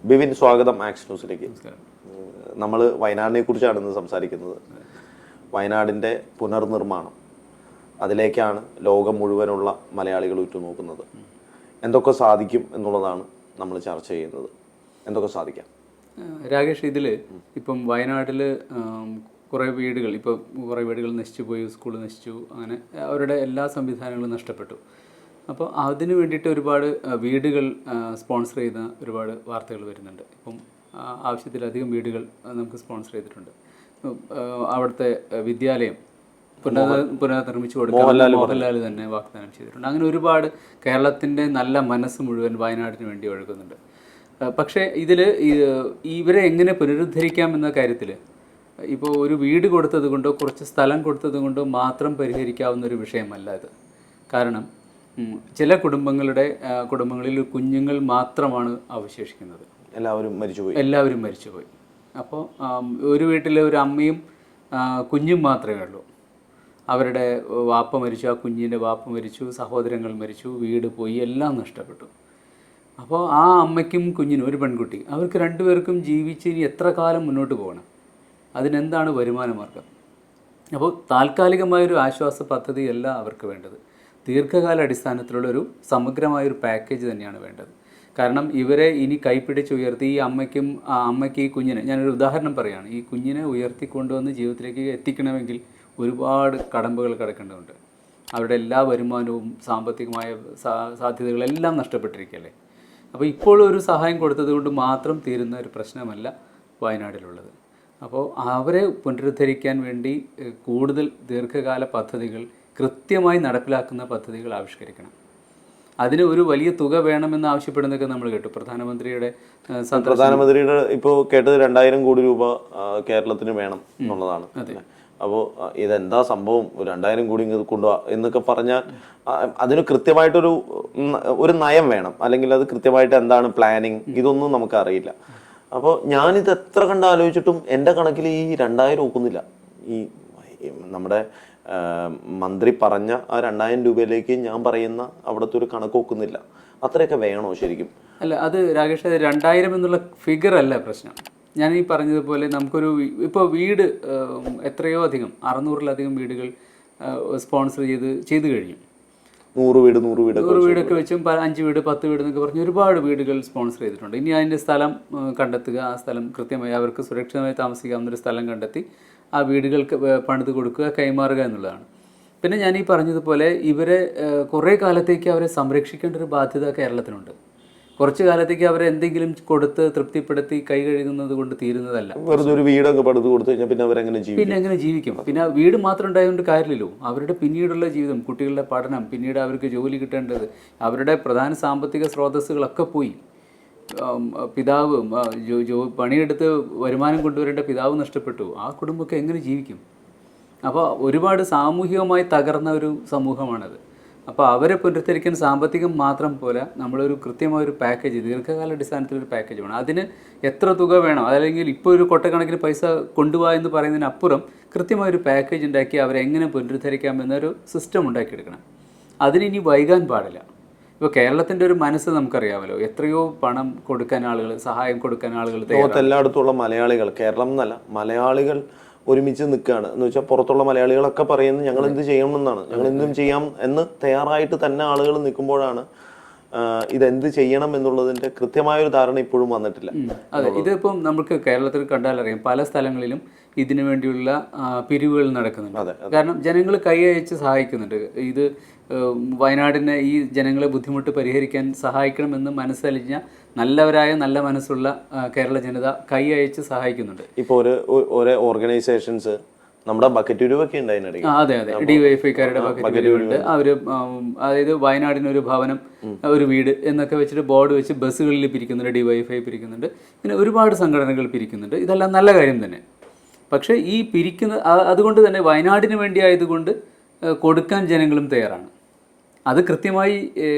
ബിവിൻ, സ്വാഗതം ആക്സ് ന്യൂസിലേക്ക്. നമ്മൾ വയനാടിനെ കുറിച്ചാണ് ഇന്ന് സംസാരിക്കുന്നത്. വയനാടിൻ്റെ പുനർനിർമ്മാണം, അതിലേക്കാണ് ലോകം മുഴുവനുള്ള മലയാളികൾ ഉറ്റുനോക്കുന്നത്. എന്തൊക്കെ സാധിക്കും എന്നുള്ളതാണ് നമ്മൾ ചർച്ച ചെയ്യുന്നത്. എന്തൊക്കെ സാധിക്കാം? രാകേഷ്, ഇതിൽ ഇപ്പം വയനാട്ടിൽ കുറേ വീടുകൾ നശിച്ചു പോയി, സ്കൂൾ നശിച്ചു, അങ്ങനെ അവരുടെ എല്ലാ സംവിധാനങ്ങളും നഷ്ടപ്പെട്ടു. അപ്പോൾ അതിന് വേണ്ടിയിട്ട് ഒരുപാട് വീടുകൾ സ്പോൺസർ ചെയ്യുന്ന ഒരുപാട് വാർത്തകൾ വരുന്നുണ്ട്. ഇപ്പം ആവശ്യത്തിലധികം വീടുകൾ നമുക്ക് സ്പോൺസർ ചെയ്തിട്ടുണ്ട്. അവിടുത്തെ വിദ്യാലയം പുനർനിർമ്മിച്ചു കൊടുക്കാൻ മോഹൻലാൽ തന്നെ വാഗ്ദാനം ചെയ്തിട്ടുണ്ട്. അങ്ങനെ ഒരുപാട് കേരളത്തിൻ്റെ നല്ല മനസ്സ് മുഴുവൻ വയനാടിന് വേണ്ടി ഒഴുകുന്നുണ്ട്. പക്ഷേ ഇതിൽ ഇവരെ എങ്ങനെ പുനരുദ്ധരിക്കാം എന്ന കാര്യത്തിൽ ഇപ്പോൾ ഒരു വീട് കൊടുത്തത് കൊണ്ടോ കുറച്ച് സ്ഥലം കൊടുത്തത് കൊണ്ടോ മാത്രം പരിഹരിക്കാവുന്ന ഒരു വിഷയമല്ല ഇത്. കാരണം ചില കുടുംബങ്ങളിൽ കുഞ്ഞുങ്ങൾ മാത്രമാണ് അവശേഷിക്കുന്നത്. എല്ലാവരും മരിച്ചുപോയി. അപ്പോൾ ഒരു വീട്ടിലെ ഒരു അമ്മയും കുഞ്ഞും മാത്രമേ ഉള്ളൂ. അവരുടെ വാപ്പ മരിച്ചു, ആ കുഞ്ഞിൻ്റെ വാപ്പ മരിച്ചു, സഹോദരങ്ങൾ മരിച്ചു, വീട് പോയി, എല്ലാം നഷ്ടപ്പെട്ടു. അപ്പോൾ ആ അമ്മയ്ക്കും കുഞ്ഞിനും, ഒരു പെൺകുട്ടി, അവർക്ക് രണ്ടുപേർക്കും ജീവിച്ച് ഇനി എത്ര കാലം മുന്നോട്ട് പോകണം? അതിനെന്താണ് വരുമാന മാർഗം? അപ്പോൾ താൽക്കാലികമായൊരു ആശ്വാസ പദ്ധതിയല്ല അവർക്ക് വേണ്ടത്. ദീർഘകാല അടിസ്ഥാനത്തിലുള്ളൊരു സമഗ്രമായൊരു പാക്കേജ് തന്നെയാണ് വേണ്ടത്. കാരണം ഇവരെ ഇനി കൈപ്പിടിച്ചുയർത്തി ഈ അമ്മയ്ക്ക് ഈ കുഞ്ഞിനെ, ഞാനൊരു ഉദാഹരണം പറയുകയാണ്, ഈ കുഞ്ഞിനെ ഉയർത്തിക്കൊണ്ടുവന്ന് ജീവിതത്തിലേക്ക് എത്തിക്കണമെങ്കിൽ ഒരുപാട് കടമ്പകൾ കിടക്കേണ്ടതുണ്ട്. അവരുടെ എല്ലാ വരുമാനവും സാമ്പത്തികമായ സാധ്യതകളെല്ലാം നഷ്ടപ്പെട്ടിരിക്കുകയല്ലേ. അപ്പോൾ ഇപ്പോൾ ഒരു സഹായം കൊടുത്തത് കൊണ്ട് മാത്രം തീരുന്ന ഒരു പ്രശ്നമല്ല വയനാട്ടിലുള്ളത്. അപ്പോൾ അവരെ പുനരുദ്ധരിക്കാൻ വേണ്ടി കൂടുതൽ ദീർഘകാല പദ്ധതികൾ, കൃത്യമായി നടപ്പിലാക്കുന്ന പദ്ധതികൾ ആവിഷ്കരിക്കണം. അതിന് ഒരു വലിയ തുക വേണമെന്ന് ആവശ്യപ്പെടുന്നതൊക്കെ നമ്മൾ കേട്ടു. പ്രധാനമന്ത്രിയുടെ ഇപ്പോൾ കേട്ടത് 2000 കോടി രൂപ കേരളത്തിന് വേണം എന്നുള്ളതാണ്. അപ്പോൾ ഇതെന്താ സംഭവം, 2000 കോടി കൊണ്ടുപോവാ എന്നൊക്കെ പറഞ്ഞാൽ അതിന് കൃത്യമായിട്ടൊരു നയം വേണം, അല്ലെങ്കിൽ അത് കൃത്യമായിട്ട് എന്താണ് പ്ലാനിങ്, ഇതൊന്നും നമുക്കറിയില്ല. അപ്പോൾ ഞാനിത് എത്ര കണ്ട് ആലോചിച്ചിട്ടും എൻ്റെ കണക്കിൽ ഈ 2000 ഒക്കുന്നില്ല. ഈ നമ്മുടെ മന്ത്രി പറഞ്ഞ ആ 2000 രൂപയിലേക്ക് ഞാൻ പറയുന്ന അവിടുത്തെ ഒരു കണക്ക് ഒക്കുന്നില്ല. അത്രയൊക്കെ വേണോ ശരിക്കും? അല്ല, അത് രാകേഷ്, 2000 എന്നുള്ള ഫിഗർ അല്ല പ്രശ്നം. ഞാൻ ഈ പറഞ്ഞതുപോലെ നമുക്കൊരു ഇപ്പോൾ വീട് എത്രയോ അധികം 600-ലധികം വീടുകൾ സ്പോൺസർ ചെയ്ത് കഴിഞ്ഞു. 100 വീടൊക്കെ വെച്ചും 5 വീട് 10 വീട് എന്നൊക്കെ പറഞ്ഞ് ഒരുപാട് വീടുകൾ സ്പോൺസർ ചെയ്തിട്ടുണ്ട്. ഇനി അതിൻ്റെ സ്ഥലം കണ്ടെത്തുക, ആ സ്ഥലം കൃത്യമായി അവർക്ക് സുരക്ഷിതമായി താമസിക്കാവുന്നൊരു സ്ഥലം കണ്ടെത്തി ആ വീടുകൾക്ക് പണിത് കൊടുക്കുക, കൈമാറുക എന്നുള്ളതാണ്. പിന്നെ ഞാൻ ഈ പറഞ്ഞതുപോലെ ഇവരെ കുറേ കാലത്തേക്ക് അവരെ സംരക്ഷിക്കേണ്ട ഒരു ബാധ്യത കേരളത്തിനുണ്ട്. കുറച്ച് കാലത്തേക്ക് അവരെ എന്തെങ്കിലും കൊടുത്ത് തൃപ്തിപ്പെടുത്തി കൈ കഴുകുന്നത് കൊണ്ട് തീരുന്നതല്ല. വെറുതെ ഒരു വീടൊക്കെ പണിത് കൊടുത്തു കഴിഞ്ഞാൽ പിന്നെ എങ്ങനെ ജീവിക്കും? പിന്നെ വീട് മാത്രം ഉണ്ടായതുകൊണ്ട് കാര്യമില്ലല്ലോ. അവരുടെ പിന്നീടുള്ള ജീവിതം, കുട്ടികളുടെ പഠനം, പിന്നീട് അവർക്ക് ജോലി കിട്ടേണ്ടത്, അവരുടെ പ്രധാന സാമ്പത്തിക സ്രോതസ്സുകളൊക്കെ പോയി. പിതാവ് പണിയെടുത്ത് വരുമാനം കൊണ്ടുവരേണ്ട പിതാവ് നഷ്ടപ്പെട്ടു. ആ കുടുംബമൊക്കെ എങ്ങനെ ജീവിക്കും? അപ്പോൾ ഒരുപാട് സാമൂഹികമായി തകർന്ന ഒരു സമൂഹമാണത്. അപ്പോൾ അവരെ പുനരുദ്ധരിക്കാൻ സാമ്പത്തികം മാത്രം പോലെ നമ്മളൊരു കൃത്യമായൊരു പാക്കേജ്, ദീർഘകാല അടിസ്ഥാനത്തിലൊരു പാക്കേജ് വേണം. അതിന് എത്ര തുക വേണം, അതല്ലെങ്കിൽ ഇപ്പോൾ ഒരു കൊട്ടക്കണക്കിന് പൈസ കൊണ്ടുപോകാൻ എന്ന് പറയുന്നതിനപ്പുറം കൃത്യമായൊരു പാക്കേജ് ഉണ്ടാക്കി അവരെ എങ്ങനെ പുനരുദ്ധരിക്കാമെന്നൊരു സിസ്റ്റം ഉണ്ടാക്കിയെടുക്കണം. അതിനി വൈകാൻ പാടില്ല. ഇപ്പോൾ കേരളത്തിൻ്റെ ഒരു മനസ്സ് നമുക്കറിയാമല്ലോ. എത്രയോ പണം കൊടുക്കാൻ ആളുകൾ, സഹായം കൊടുക്കാൻ ആളുകൾ, എല്ലായിടത്തുള്ള മലയാളികൾ, കേരളം എന്നല്ല മലയാളികൾ ഒരുമിച്ച് നിൽക്കുകയാണ്. എന്ന് വെച്ചാൽ പുറത്തുള്ള മലയാളികളൊക്കെ പറയുന്നത് ഞങ്ങൾ എന്ത് ചെയ്യണമെന്നാണ്, ഞങ്ങൾ എന്തും ചെയ്യാം എന്ന് തയ്യാറായിട്ട് തന്നെ ആളുകൾ നിൽക്കുമ്പോഴാണ് ഇതെന്ത് ചെയ്യണം എന്നുള്ളതിന്റെ കൃത്യമായൊരു ധാരണ ഇപ്പോഴും വന്നിട്ടില്ല. അതെ, ഇതിപ്പം നമുക്ക് കേരളത്തിൽ കണ്ടാലറിയാം, പല സ്ഥലങ്ങളിലും ഇതിനു വേണ്ടിയുള്ള പിരിവുകൾ നടക്കുന്നുണ്ട്. കാരണം ജനങ്ങൾ കൈ അയച്ച് സഹായിക്കുന്നുണ്ട്. ഇത് വയനാടിനെ, ഈ ജനങ്ങളെ ബുദ്ധിമുട്ട് പരിഹരിക്കാൻ സഹായിക്കണമെന്ന് മനസ്സലിഞ്ഞ നല്ലവരായ നല്ല മനസ്സുള്ള കേരള ജനത കൈ അയച്ച് സഹായിക്കുന്നുണ്ട്. ഇപ്പോൾ ഓരോ ഓർഗനൈസേഷൻസ് നമ്മുടെ ബക്കറ്റ് രൂപയൊക്കെ ഉണ്ടായിരുന്നു. അതെ, DYFIക്കാരുടെ ബക്കറ്റ് രൂപയുണ്ട്. അവര് അതായത് വയനാടിനൊരു ഭവനം, ഒരു വീട് എന്നൊക്കെ വെച്ചിട്ട് ബോർഡ് വെച്ച് ബസ്സുകളിൽ പിരിക്കുന്നുണ്ട്. DYFI പിരിക്കുന്നുണ്ട്. പിന്നെ ഒരുപാട് സംഘടനകൾ പിരിക്കുന്നുണ്ട്. ഇതെല്ലാം നല്ല കാര്യം തന്നെ. പക്ഷേ ഈ അതുകൊണ്ട് തന്നെ വയനാടിന് വേണ്ടി ആയതുകൊണ്ട് കൊടുക്കാൻ ജനങ്ങളും തയ്യാറാണ്. അത് കൃത്യമായി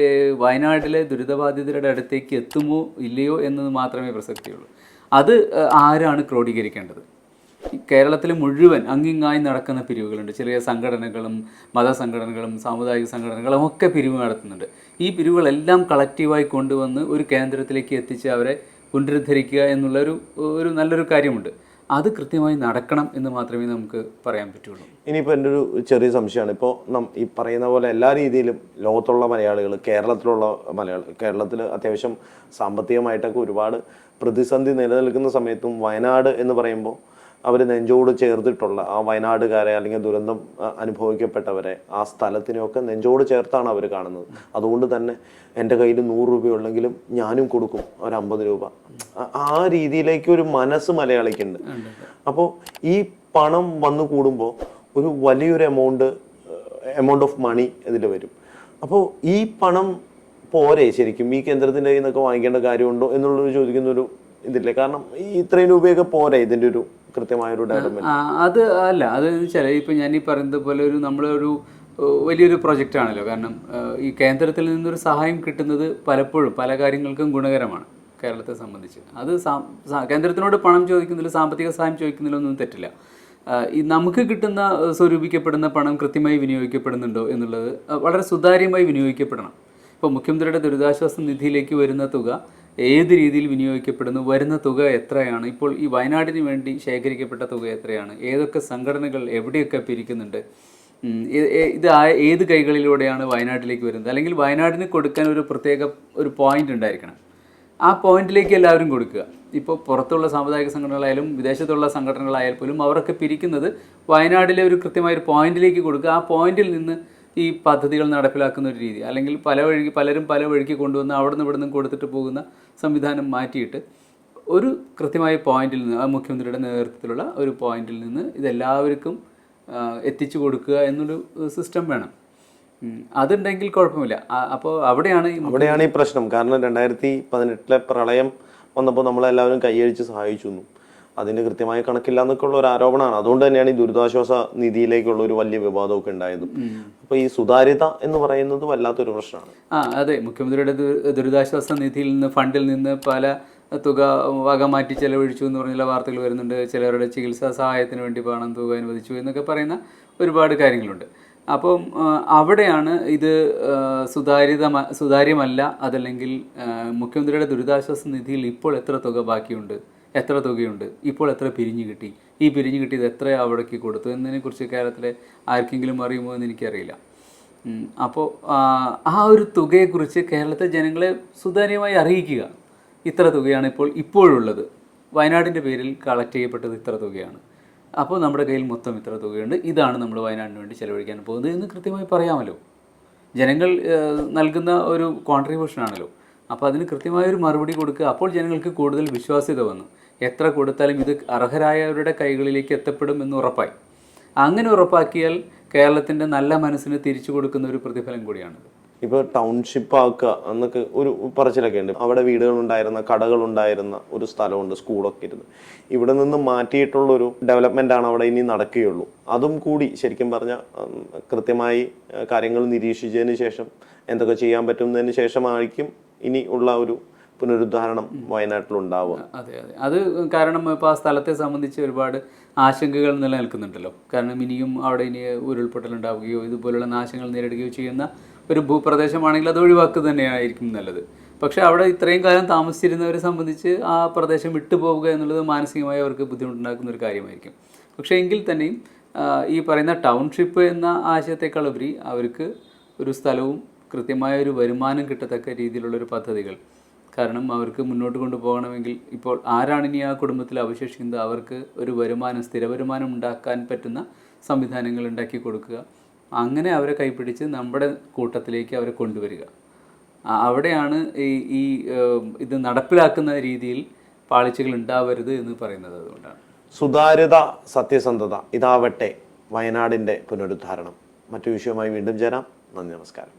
വയനാട്ടിലെ ദുരിതബാധിതരുടെ അടുത്തേക്ക് എത്തുമോ ഇല്ലയോ എന്നത് മാത്രമേ പ്രസക്തിയുള്ളൂ. അത് ആരാണ് ക്രോഡീകരിക്കേണ്ടത്? കേരളത്തിൽ മുഴുവൻ അങ്ങിങ്ങായി നടക്കുന്ന പിരിവുകളുണ്ട്. ചെറിയ സംഘടനകളും മതസംഘടനകളും സാമുദായിക സംഘടനകളും ഒക്കെ പിരിവ് നടത്തുന്നുണ്ട്. ഈ പിരിവുകളെല്ലാം കളക്റ്റീവായി കൊണ്ടുവന്ന് ഒരു കേന്ദ്രത്തിലേക്ക് എത്തിച്ച് അവരെ പുനരുദ്ധരിക്കുക എന്നുള്ളൊരു ഒരു നല്ലൊരു കാര്യമുണ്ട്. അത് കൃത്യമായി നടക്കണം എന്ന് മാത്രമേ നമുക്ക് പറയാൻ പറ്റുള്ളൂ. ഇനിയിപ്പോൾ എൻ്റെ ഒരു ചെറിയ സംശയമാണ്, ഇപ്പോൾ ഈ പറയുന്ന പോലെ എല്ലാ രീതിയിലും ലോകത്തുള്ള മലയാളികൾ, കേരളത്തിലുള്ള മലയാളികൾ, കേരളത്തിൽ അത്യാവശ്യം സാമ്പത്തികമായിട്ടൊക്കെ ഒരുപാട് പ്രതിസന്ധി നിലനിൽക്കുന്ന സമയത്തും വയനാട് എന്ന് പറയുമ്പോൾ അവർ നെഞ്ചോട് ചേർത്തിട്ടുള്ള ആ വയനാടുകാരെ അല്ലെങ്കിൽ ദുരന്തം അനുഭവിക്കപ്പെട്ടവരെ ആ സ്ഥലത്തിനെയൊക്കെ നെഞ്ചോട് ചേർത്താണ് അവർ കാണുന്നത്. അതുകൊണ്ട് തന്നെ എൻ്റെ കയ്യിൽ 100 രൂപയുള്ളെങ്കിലും ഞാനും കൊടുക്കും ഒരു 50 രൂപ. ആ രീതിയിലേക്ക് ഒരു മനസ്സ് മലയാളിക്കുണ്ട്. അപ്പോൾ ഈ പണം വന്നു കൂടുമ്പോൾ ഒരു വലിയൊരു എമൗണ്ട് ഓഫ് മണി ഇതിൽ വരും. അപ്പോൾ ഈ പണം പോരെ ശരിക്കും ഈ കേന്ദ്രത്തിൻ്റെ കയ്യിൽ നിന്നൊക്കെ വാങ്ങിക്കേണ്ട കാര്യമുണ്ടോ എന്നുള്ളൊരു ചോദിക്കുന്നൊരു ഇതില്ലേ? കാരണം ഈ ഇത്രയും രൂപയൊക്കെ പോരെ ഇതിൻ്റെ ഒരു കൃത്യമായൊരു ഡെവലപ്മെന്റ്? അത് അല്ല, അത് വെച്ചാൽ ഇപ്പം ഞാൻ ഈ പറയുന്നത് പോലെ നമ്മളൊരു വലിയൊരു പ്രൊജക്റ്റ് ആണല്ലോ. കാരണം ഈ കേന്ദ്രത്തിൽ നിന്നൊരു സഹായം കിട്ടുന്നത് പലപ്പോഴും പല കാര്യങ്ങൾക്കും ഗുണകരമാണ് കേരളത്തെ സംബന്ധിച്ച്. അത് കേന്ദ്രത്തിനോട് പണം ചോദിക്കുന്നതിൽ, സാമ്പത്തിക സഹായം ചോദിക്കുന്നതിലൊന്നും തെറ്റില്ല. ഈ നമുക്ക് കിട്ടുന്ന സ്വരൂപിക്കപ്പെടുന്ന പണം കൃത്യമായി വിനിയോഗിക്കപ്പെടുന്നുണ്ടോ എന്നുള്ളത് വളരെ സുതാര്യമായി വിനിയോഗിക്കപ്പെടണം. ഇപ്പോൾ മുഖ്യമന്ത്രിയുടെ ദുരിതാശ്വാസ നിധിയിലേക്ക് വരുന്ന തുക ഏത് രീതിയിൽ വിനിയോഗിക്കപ്പെടുന്നു, വരുന്ന തുക എത്രയാണ്, ഇപ്പോൾ ഈ വയനാടിന് വേണ്ടി ശേഖരിക്കപ്പെട്ട തുക എത്രയാണ്, ഏതൊക്കെ സംഘടനകൾ എവിടെയൊക്കെ പിരിക്കുന്നുണ്ട്, ഇത് ഏത് കൈകളിലൂടെയാണ് വയനാട്ടിലേക്ക് വരുന്നത്, അല്ലെങ്കിൽ വയനാടിന് കൊടുക്കാൻ ഒരു പ്രത്യേക ഒരു പോയിന്റ് ഉണ്ടായിരിക്കണം. ആ പോയിന്റിലേക്ക് എല്ലാവരും കൊടുക്കുക. ഇപ്പോൾ പുറത്തുള്ള സാമുദായിക സംഘടനകളായാലും വിദേശത്തുള്ള സംഘടനകളായാൽ പോലും അവരൊക്കെ പിരിക്കുന്നത് വയനാടിലെ ഒരു കൃത്യമായൊരു പോയിന്റിലേക്ക് കൊടുക്കുക. ആ പോയിന്റിൽ നിന്ന് ഈ പദ്ധതികൾ നടപ്പിലാക്കുന്ന ഒരു രീതി, അല്ലെങ്കിൽ പലരും പല വഴിക്ക് കൊണ്ടുവന്ന് അവിടെ നിന്ന് ഇവിടെ നിന്നും കൊടുത്തിട്ട് പോകുന്ന സംവിധാനം മാറ്റിയിട്ട് ഒരു കൃത്യമായ പോയിന്റിൽ നിന്ന്, ആ മുഖ്യമന്ത്രിയുടെ നേതൃത്വത്തിലുള്ള ഒരു പോയിന്റിൽ നിന്ന് ഇതെല്ലാവർക്കും എത്തിച്ചു കൊടുക്കുക എന്നൊരു സിസ്റ്റം വേണം. അതുണ്ടെങ്കിൽ കുഴപ്പമില്ല. അപ്പോൾ അവിടെയാണ് ഈ പ്രശ്നം. കാരണം 2018 പ്രളയം വന്നപ്പോൾ നമ്മളെല്ലാവരും കൈയടിച്ച് സഹായിച്ചു, അതിന് കൃത്യമായ കണക്കില്ല എന്നൊക്കെ ഉള്ള ഒരു ആരോപണമാണ്. അതുകൊണ്ട് തന്നെയാണ് ഈ ദുരിതാശ്വാസ നിധിയിലേക്കുള്ള ഒരു വലിയ വിവാദമൊക്കെ ഉണ്ടായതും. അപ്പൊ ഈ സുതാര്യത എന്ന് പറയുന്നത് വല്ലാത്തൊരു പ്രശ്നമാണ്. അതെ, മുഖ്യമന്ത്രിയുടെ ദുരിതാശ്വാസ നിധിയിൽ നിന്ന്, ഫണ്ടിൽ നിന്ന് പല തുക വക മാറ്റി ചെലവഴിച്ചു എന്ന് പറഞ്ഞുള്ള വാർത്തകൾ വരുന്നുണ്ട്. ചിലരുടെ ചികിത്സാ സഹായത്തിന് വേണ്ടി പണം തുക അനുവദിച്ചു എന്നൊക്കെ പറയുന്ന ഒരുപാട് കാര്യങ്ങളുണ്ട്. അപ്പം അവിടെയാണ് ഇത് സുതാര്യമല്ല. അതല്ലെങ്കിൽ മുഖ്യമന്ത്രിയുടെ ദുരിതാശ്വാസ നിധിയിൽ ഇപ്പോൾ എത്ര തുക ബാക്കിയുണ്ട്, എത്ര തുകയുണ്ട്, ഇപ്പോൾ എത്ര പിരിഞ്ഞു കിട്ടി, ഈ പിരിഞ്ഞു കിട്ടിയത് എത്ര അവിടേക്ക് കൊടുത്തു എന്നതിനെക്കുറിച്ച് കേരളത്തിലെ ആർക്കെങ്കിലും അറിയുമോ എന്ന് എനിക്കറിയില്ല. അപ്പോൾ ആ ഒരു തുകയെക്കുറിച്ച് കേരളത്തിലെ ജനങ്ങളെ സുതാര്യമായി അറിയിക്കുക. ഇത്ര തുകയാണ് ഇപ്പോഴുള്ളത്, വയനാടിൻ്റെ പേരിൽ കളക്ട് ചെയ്യപ്പെട്ടത് ഇത്ര തുകയാണ്, അപ്പോൾ നമ്മുടെ കയ്യിൽ മൊത്തം ഇത്ര തുകയുണ്ട്, ഇതാണ് നമ്മൾ വയനാടിന് വേണ്ടി ചെലവഴിക്കാൻ പോകുന്നത് എന്ന് കൃത്യമായി പറയാമല്ലോ. ജനങ്ങൾ നൽകുന്ന ഒരു കോൺട്രിബ്യൂഷനാണല്ലോ. അപ്പോൾ അതിന് കൃത്യമായൊരു മറുപടി കൊടുക്കുക. അപ്പോൾ ജനങ്ങൾക്ക് കൂടുതൽ വിശ്വാസ്യത വന്നു. എത്ര കൊടുത്താലും ഇത് അർഹരായവരുടെ കൈകളിലേക്ക് എത്തപ്പെടും എന്ന് ഉറപ്പായി. അങ്ങനെ ഉറപ്പാക്കിയാൽ കേരളത്തിൻ്റെ നല്ല മനസ്സിന് തിരിച്ചു കൊടുക്കുന്ന ഒരു പ്രതിഫലം കൂടിയാണിത്. ഇപ്പോൾ ടൗൺഷിപ്പ് ആക്കുക എന്നൊക്കെ ഒരു പറച്ചിലൊക്കെ ഉണ്ട്. അവിടെ വീടുകളുണ്ടായിരുന്ന, കടകളുണ്ടായിരുന്ന ഒരു സ്ഥലമുണ്ട്, സ്കൂളൊക്കെ ഇരുന്ന്. ഇവിടെ നിന്ന് മാറ്റിയിട്ടുള്ളൊരു ഡെവലപ്മെൻ്റ് ആണ് അവിടെ ഇനി നടക്കുകയുള്ളൂ. അതും കൂടി ശരിക്കും പറഞ്ഞാൽ കൃത്യമായി കാര്യങ്ങൾ നിരീക്ഷിച്ചതിന് ശേഷം എന്തൊക്കെ ചെയ്യാൻ പറ്റുന്നതിന് ശേഷമായിരിക്കും ഇനി ഉള്ള ഒരു പുനരുദ്ധാരണം വയനാട്ടിലുണ്ടാവുക. അതെ, അത് കാരണം ഇപ്പോൾ ആ സ്ഥലത്തെ സംബന്ധിച്ച് ഒരുപാട് ആശങ്കകൾ നിലനിൽക്കുന്നുണ്ടല്ലോ. കാരണം ഇനിയും അവിടെ ഇനി ഉരുൾപൊട്ടൽ ഉണ്ടാവുകയോ ഇതുപോലുള്ള നാശങ്ങൾ നേരിടുകയോ ചെയ്യുന്ന ഒരു ഭൂപ്രദേശമാണെങ്കിൽ അത് ഒഴിവാക്കുക തന്നെയായിരിക്കും നല്ലത്. പക്ഷേ അവിടെ ഇത്രയും കാലം താമസിച്ചിരുന്നവരെ സംബന്ധിച്ച് ആ പ്രദേശം വിട്ടുപോവുക എന്നുള്ളത് മാനസികമായി അവർക്ക് ബുദ്ധിമുട്ടുണ്ടാക്കുന്ന ഒരു കാര്യമായിരിക്കും. പക്ഷേ എങ്കിൽ തന്നെയും ഈ പറയുന്ന ടൗൺഷിപ്പ് എന്ന ആശയത്തെക്കാൾ ഉപരി അവർക്ക് ഒരു സ്ഥലവും കൃത്യമായ ഒരു വരുമാനം കിട്ടത്തക്ക രീതിയിലുള്ളൊരു പദ്ധതികൾ, കാരണം അവർക്ക് മുന്നോട്ട് കൊണ്ടുപോകണമെങ്കിൽ ഇപ്പോൾ ആരാണ് ഇനി ആ കുടുംബത്തിൽ അവശേഷിക്കുന്നത്, അവർക്ക് ഒരു സ്ഥിര വരുമാനം ഉണ്ടാക്കാൻ പറ്റുന്ന സംവിധാനങ്ങൾ ഉണ്ടാക്കി കൊടുക്കുക. അങ്ങനെ അവരെ കൈപ്പിടിച്ച് നമ്മുടെ കൂട്ടത്തിലേക്ക് അവരെ കൊണ്ടുവരിക. അവിടെയാണ് ഇത് നടപ്പിലാക്കുന്ന രീതിയിൽ പാളിച്ചകൾ ഉണ്ടാവരുത് എന്ന് പറയുന്നത്. അതുകൊണ്ടാണ് സുതാര്യത, സത്യസന്ധത ഇതാവട്ടെ വയനാടിൻ്റെ പുനരുദ്ധാരണം. മറ്റു വിഷയവുമായി വീണ്ടും ചേരാം. നന്ദി, നമസ്കാരം.